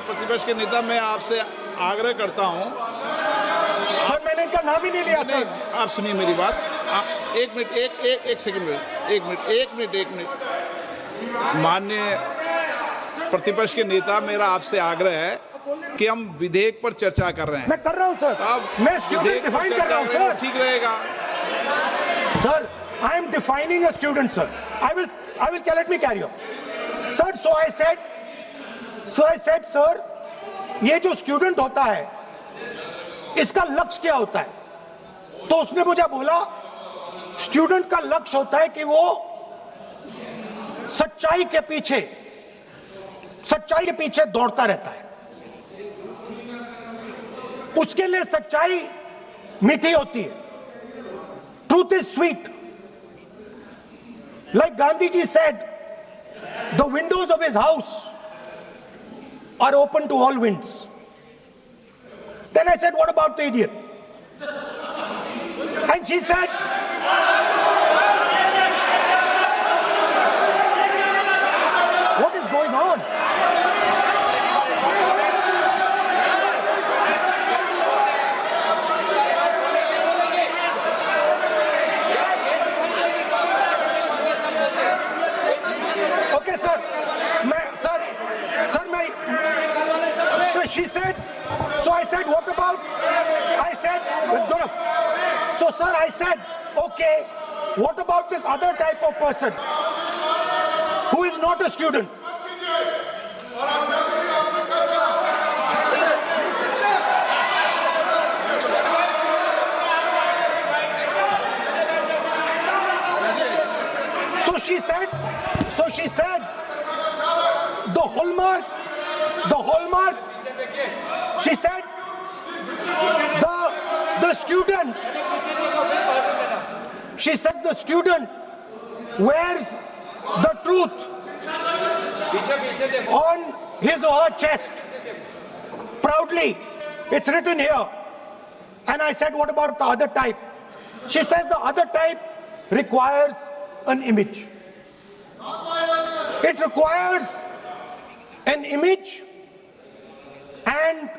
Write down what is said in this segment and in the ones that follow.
प्रतिपक्ष के नेता, मैं आपसे आग्रह करता हूं। सर मैंने इनका नाम ही नहीं लिया सर। आप सुनिए मेरी बात। एक मिनट, एक सेकंड, एक मिनट। माननीय प्रतिपक्ष के नेता, मेरा आपसे आग्रह है कि हम विधेयक पर चर्चा कर रहे हैं। मैं कर रहा हूं सर। अब मैं स्टूडेंट डिफाइन कर रहा हूं सर। ठीक रहेगा sir. I am defining a student sir. I will let me carry on sir. So I said sir, ये जो स्टूडेंट होता है इसका लक्ष्य क्या होता है? तो उसने मुझे बोला स्टूडेंट का लक्ष्य होता है कि वो सच्चाई के पीछे दौड़ता रहता है। उसके लिए सच्चाई मीठी होती है। Truth is sweet. Like Gandhi ji said, the windows of his house are open to all winds. Then I said, what about the idiot? And she said, what is going on? Okay, sir. So she said, so I said, what about? I said, so sir, I said, okay, what about this other type of person who is not a student? So she said, the hallmark, she said, the student, she says the student wears the truth on his or her chest proudly. It's written here. And I said, what about the other type? She says the other type requires an image. It requires an image, and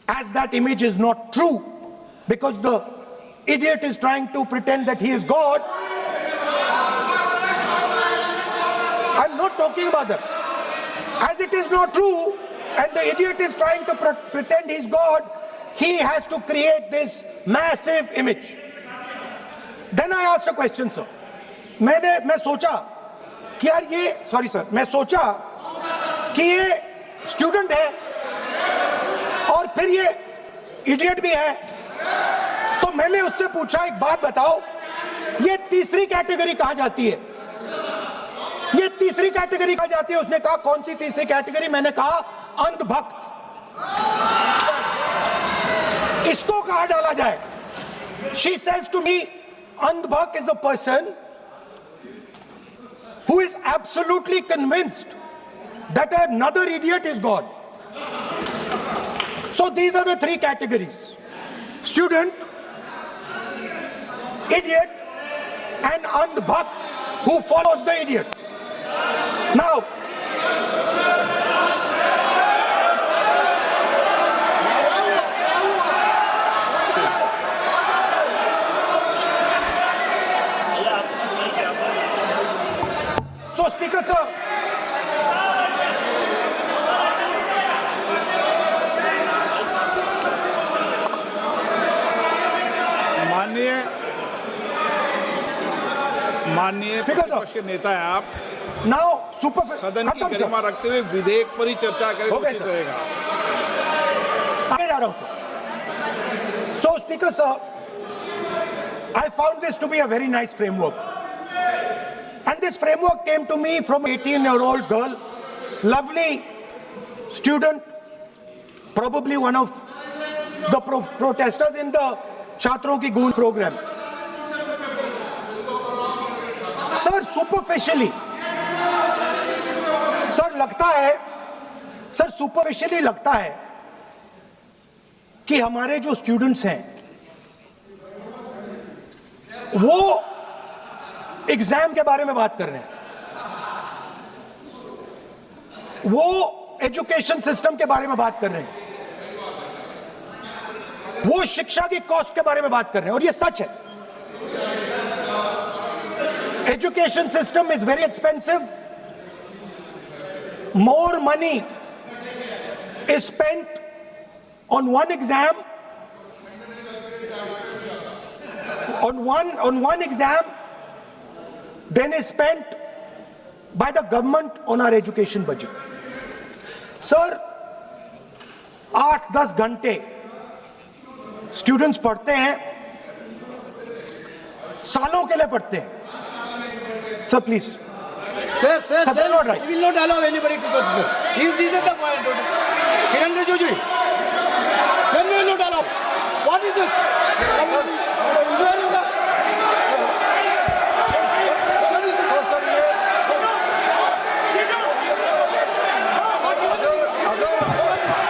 as that image is not true, because the idiot is trying to pretend that he is God. I'm not talking about that. As it is not true, and the idiot is trying to pretend he's God, he has to create this massive image. Then I asked a question, sir. मैं सोचा कि यार ये, sorry sir, मैं सोचा कि ये student है और फिर ये इडियट भी है। तो मैंने उससे पूछा, एक बात बताओ, ये तीसरी कैटेगरी कहां जाती है? ये तीसरी कैटेगरी कहां जाती है? उसने कहा, कौन सी तीसरी कैटेगरी? मैंने कहा, अंधभक्त। इसको कहां डाला जाए? She says to me, अंधभक्त is a person who is absolutely convinced that another idiot is God. So these are the three categories: student, idiot, and andhbhakt who follows the idiot. Now, so Speaker sir, माननीय प्रतिपक्ष के नेता है आप। सदन की गरिमा रखते हुए विधेयक पर ही चर्चा करें तो उचित रहेगा। आगे जा रहा हूं sir. So Speaker sir, I found this to be a very nice framework, and this framework came to me from an 18-year-old girl, lovely student, probably one of the protesters in the Chhatron Ki Goond programs. Sir superficially लगता है कि हमारे जो students हैं वो exam के बारे में बात कर रहे हैं, वो एजुकेशन सिस्टम के बारे में बात कर रहे हैं, वो शिक्षा की कॉस्ट के बारे में बात कर रहे हैं, और ये सच है। Education system is very expensive. More money is spent on one exam, on one exam than is spent by the government on our education budget. Sir, 8-10 घंटे स्टूडेंट्स पढ़ते हैं, सालों के लिए पढ़ते हैं. Sir please. Sir, they're not right. we will not allow anybody to talk. This is the point. Kiran Rijiju, then we will not allow. What is this?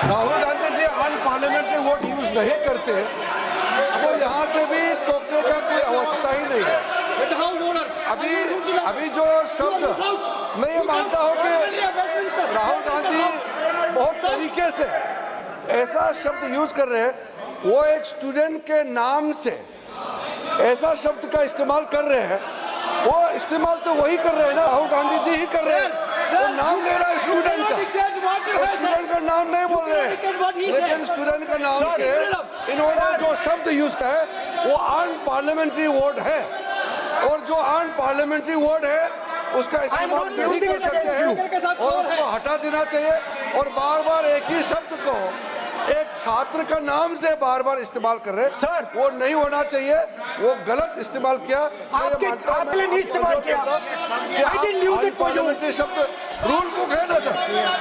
Rahul Gandhi ji unparliamentary vote use नहीं करते, तो यहाँ से भी टोकने का कोई अवस्था ही नहीं है. अभी जो शब्द मैं ये मानता हूँ कि राहुल गांधी बहुत तरीके से ऐसा शब्द यूज कर रहे हैं, वो एक स्टूडेंट के नाम से ऐसा शब्द का इस्तेमाल कर रहे हैं. वो इस्तेमाल तो वही कर रहे हैं ना, राहुल गांधी जी ही कर रहे हैं. वो नाम ले रहा है स्टूडेंट का, स्टूडेंट का नाम नहीं बोल रहे हैं, लेकिन स्टूडेंट का नाम से इन्होंने जो शब्द यूज किया है वो अनपार्लियामेंट्री वोट है, और जो अनपार्लियामेंट्री वोट है उसका इस्तेमाल नहीं कर सकते हैं, और उसको हटा देना चाहिए. और बार बार एक ही शब्द को एक छात्र का नाम से बार बार इस्तेमाल कर रहे हैं. सर, वो नहीं होना चाहिए, वो गलत इस्तेमाल किया. आपने नहीं इस्तेमाल किया. I didn't use it for you. शब्द रूल बुक है ना सर,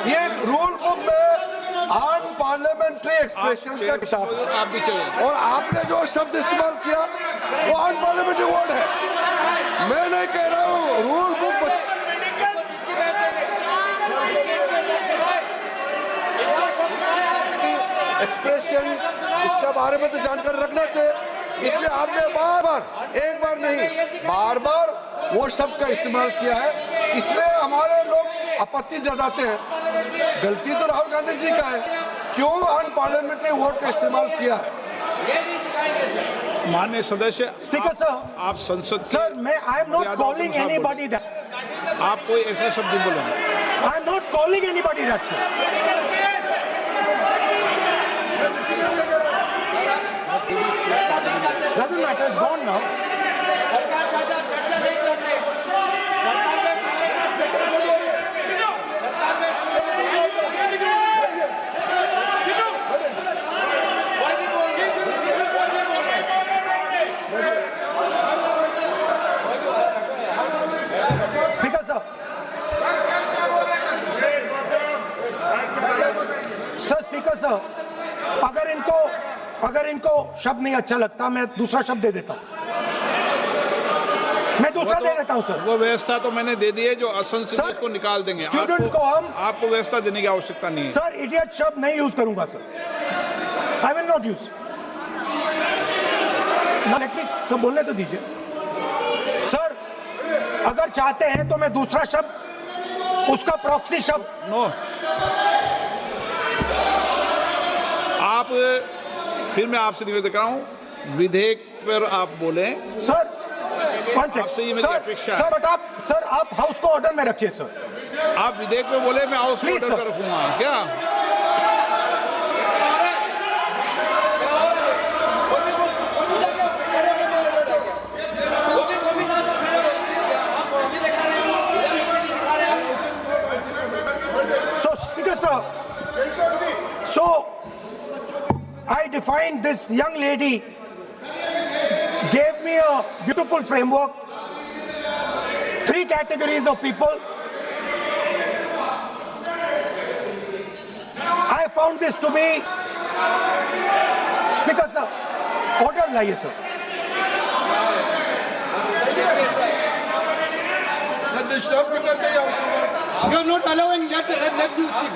ये रूल बुक में अनपार्लियामेंट्री एक्सप्रेशन का किताब है, आप भी चले. और आपने जो शब्द इस्तेमाल किया वो अनपार्लियामेंट्री वर्ड है. मैं नहीं कह रहा हूँ, रूल बुक एक्सप्रेशन इसके बारे में तो जानकारी रखना चाहिए. इसलिए आपने बार बार, एक बार नहीं बार बार वो शब्द का इस्तेमाल किया है, इसलिए हमारे लोग आपत्ति जताते हैं. गलती तो राहुल गांधी जी का है, क्यों अनपार्लियामेंट्री वोट का इस्तेमाल किया है. माननीय सदस्य, स्पीकर सर, आप संसद सर मैं I am not calling anybody that. आप कोई ऐसा शब्द नहीं बोलेंगे. I am not calling anybody that sir. Doesn't matter, it's gone now. Speaker sir. Sir, Speaker sir, अगर इनको शब्द नहीं अच्छा लगता, मैं दूसरा शब्द दे देता हूं. मैं दूसरा दे देता हूं सर. वो व्यवस्था तो मैंने दे दी है, जो असंसदीय को निकाल देंगे. स्टूडेंट को हम, आपको व्यवस्था देने की आवश्यकता नहीं है. सर इडियट शब्द नहीं यूज करूंगा sir. I will not use. Let me सब बोलने तो दीजिए सर. अगर चाहते हैं तो मैं दूसरा शब्द, उसका प्रॉक्सी शब्द. नो, आप फिर मैं आपसे निवेदन कर रहा हूं, विधेयक पर आप बोले. सर आपसे ये मेरी अपेक्षा है. सर आप हाउस को ऑर्डर में रखिए सर. आप विधेयक पे बोले, मैं हाउस Please, ऑर्डर sir. कर रखूंगा क्या? So Speaker sir, so I defined this young lady, gave me a beautiful framework, 3 categories of people. I found this to be, Speaker sir, order लाइए sir. You are not allowing that. Let me speak.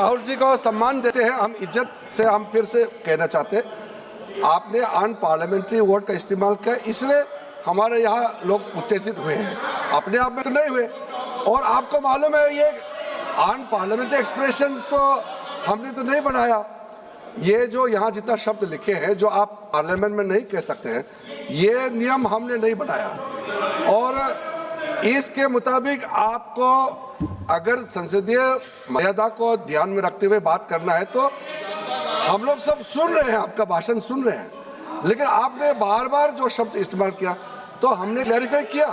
Rahul ji को सम्मान देते हैं, हम इज्जत से हम फिर से कहना चाहते हैं, आपने अनपार्लियामेंट्री वर्ड का इस्तेमाल किया, इसलिए हमारे यहाँ लोग उत्तेजित हुए हैं, अपने आप में तो नहीं हुए। और आपको मालूम है ये अनपार्लियामेंट्री एक्सप्रेशंस तो हमने तो नहीं बनाया, ये जो यहाँ जितना शब्द लिखे हैं जो आप पार्लियामेंट में नहीं कह सकते हैं, ये नियम हमने नहीं बनाया। और इसके मुताबिक आपको अगर संसदीय मर्यादा को ध्यान में रखते हुए बात करना है तो हम लोग सब सुन रहे हैं, आपका भाषण सुन रहे हैं, लेकिन आपने बार बार जो शब्द इस्तेमाल किया तो हमने क्लैरिफाई किया।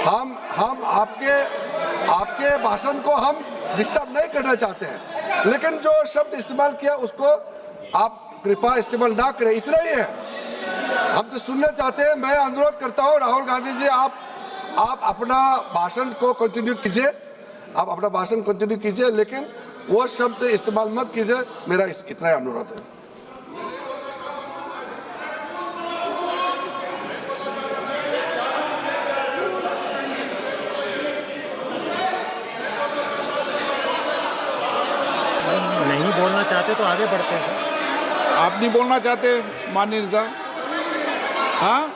हम आपके भाषण को हम डिस्टर्ब नहीं करना चाहते हैं, लेकिन जो शब्द इस्तेमाल किया उसको आप कृपया इस्तेमाल ना करें, इतना ही है। हम तो सुनना चाहते हैं। मैं अनुरोध करता हूँ राहुल गांधी जी, आप अपना भाषण को कंटिन्यू कीजिए, आप अपना भाषण कंटिन्यू कीजिए, लेकिन वो शब्द इस्तेमाल मत कीजिए, मेरा इतना ही अनुरोध है। नहीं बोलना चाहते तो आगे बढ़ते हैं सर। आप नहीं बोलना चाहते माननीय नेता? हाँ,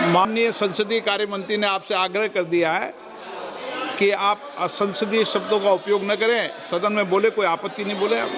माननीय संसदीय कार्य मंत्री ने आपसे आग्रह कर दिया है कि आप असंसदीय शब्दों का उपयोग न करें, सदन में बोले, कोई आपत्ति नहीं बोले आप।